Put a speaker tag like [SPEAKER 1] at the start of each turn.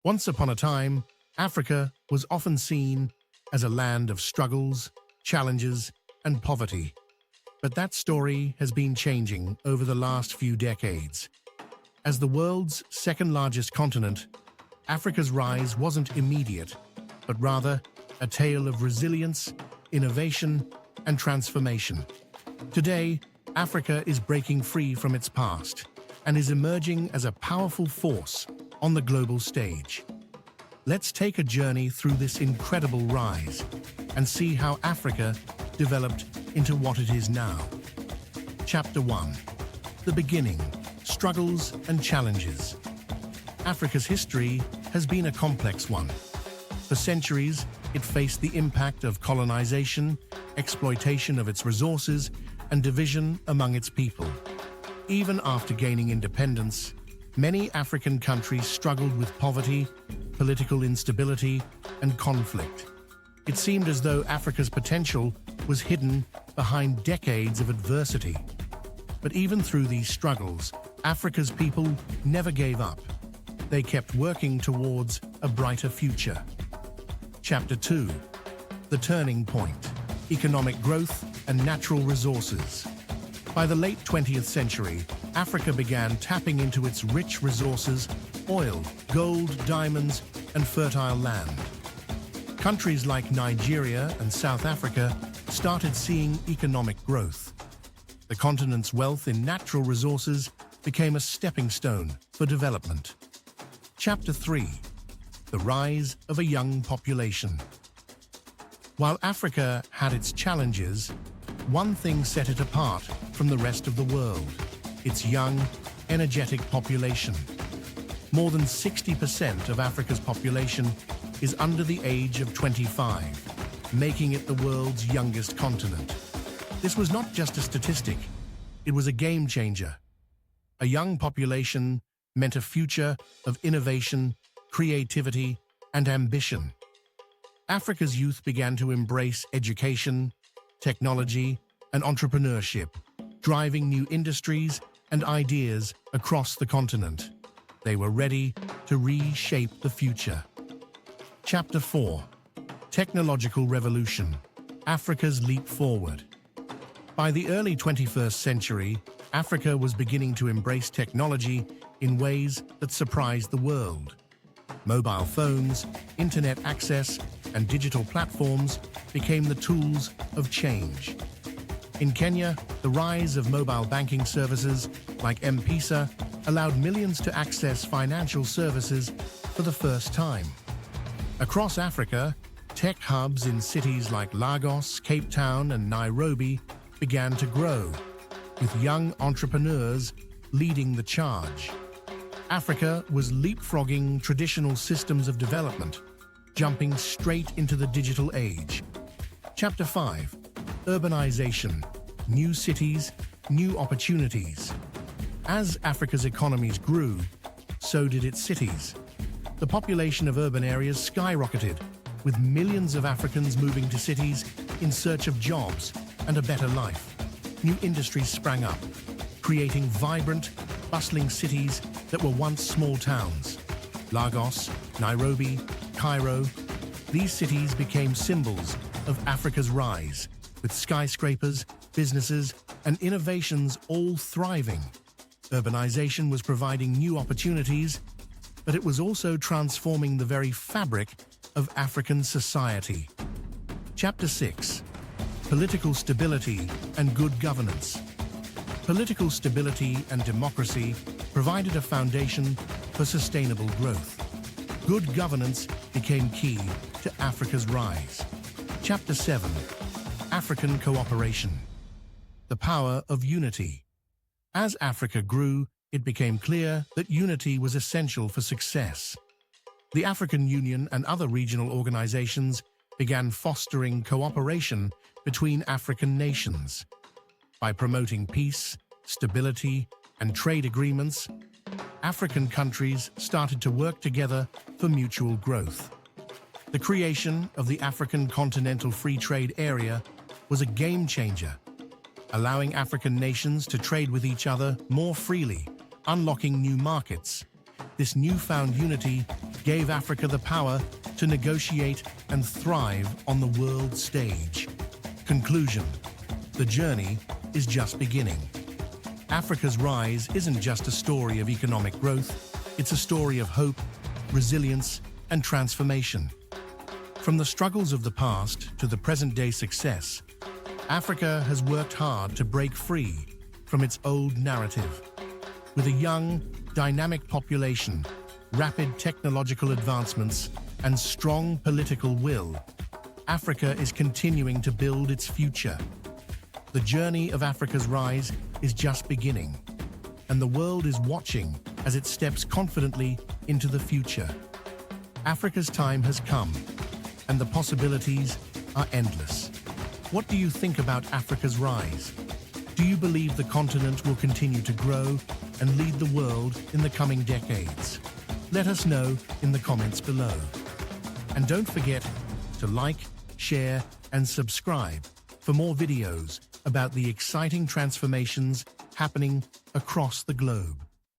[SPEAKER 1] Once upon a time, Africa was often seen as a land of struggles, challenges, and poverty. But that story has been changing over the last few decades. As the world's second-largest continent, Africa's rise wasn't immediate, but rather a tale of resilience, innovation, and transformation. Today, Africa is breaking free from its past and is emerging as a powerful force on the global stage. Let's take a journey through this incredible rise and see how Africa developed into what it is now. Chapter 1. The beginning, struggles and challenges. Africa's history has been a complex one. For centuries, it faced the impact of colonization, exploitation of its resources, and division among its people. Even after gaining independence, many African countries struggled with poverty, political instability, and conflict. It seemed as though Africa's potential was hidden behind decades of adversity. But even through these struggles, Africa's people never gave up. They kept working towards a brighter future. Chapter 2. The turning point: economic growth and natural resources. By the late 20th century, Africa began tapping into its rich resources: oil, gold, diamonds, and fertile land. Countries like Nigeria and South Africa started seeing economic growth. The continent's wealth in natural resources became a stepping stone for development. Chapter 3. The rise of a young population. While Africa had its challenges, one thing set it apart from the rest of the world: its young, energetic population. More than 60% of Africa's population is under the age of 25, making it the world's youngest continent. This was not just a statistic, it was a game changer. A young population meant a future of innovation, creativity, and ambition. Africa's youth began to embrace education, technology, and entrepreneurship, driving new industries and ideas across the continent. They were ready to reshape the future. Chapter 4. Technological Revolution: Africa's Leap Forward. By the early 21st century, Africa was beginning to embrace technology in ways that surprised the world. Mobile phones, internet access, and digital platforms became the tools of change. In Kenya, the rise of mobile banking services like M-Pesa allowed millions to access financial services for the first time. Across Africa, tech hubs in cities like Lagos, Cape Town, and Nairobi began to grow, with young entrepreneurs leading the charge. Africa was leapfrogging traditional systems of development, jumping straight into the digital age. Chapter 5. Urbanization: New cities, new opportunities. As Africa's economies grew, so did its cities. The population of urban areas skyrocketed, with millions of Africans moving to cities in search of jobs and a better life. New industries sprang up, creating vibrant, bustling cities that were once small towns. Lagos, Nairobi, Cairo. These cities became symbols of Africa's rise, with skyscrapers, businesses, and innovations all thriving. Urbanization was providing new opportunities, but it was also transforming the very fabric of African society. Chapter 6. Political Stability and Good Governance. Political stability and democracy provided a foundation for sustainable growth. Good governance became key to Africa's rise. Chapter 7. African Cooperation: The Power of Unity. As Africa grew, it became clear that unity was essential for success. The African Union and other regional organizations began fostering cooperation between African nations. By promoting peace, stability, and trade agreements, African countries started to work together for mutual growth. The creation of the African Continental Free Trade Area was a game changer, allowing African nations to trade with each other more freely, unlocking new markets. This newfound unity gave Africa the power to negotiate and thrive on the world stage. Conclusion: the journey is just beginning. Africa's rise isn't just a story of economic growth, it's a story of hope, resilience, and transformation. From the struggles of the past to the present-day success, Africa has worked hard to break free from its old narrative. With a young, dynamic population, rapid technological advancements, and strong political will, Africa is continuing to build its future. The journey of Africa's rise is just beginning, and the world is watching as it steps confidently into the future. Africa's time has come, and the possibilities are endless. What do you think about Africa's rise? Do you believe the continent will continue to grow and lead the world in the coming decades? Let us know in the comments below. And don't forget to like, share, and subscribe for more videos about the exciting transformations happening across the globe.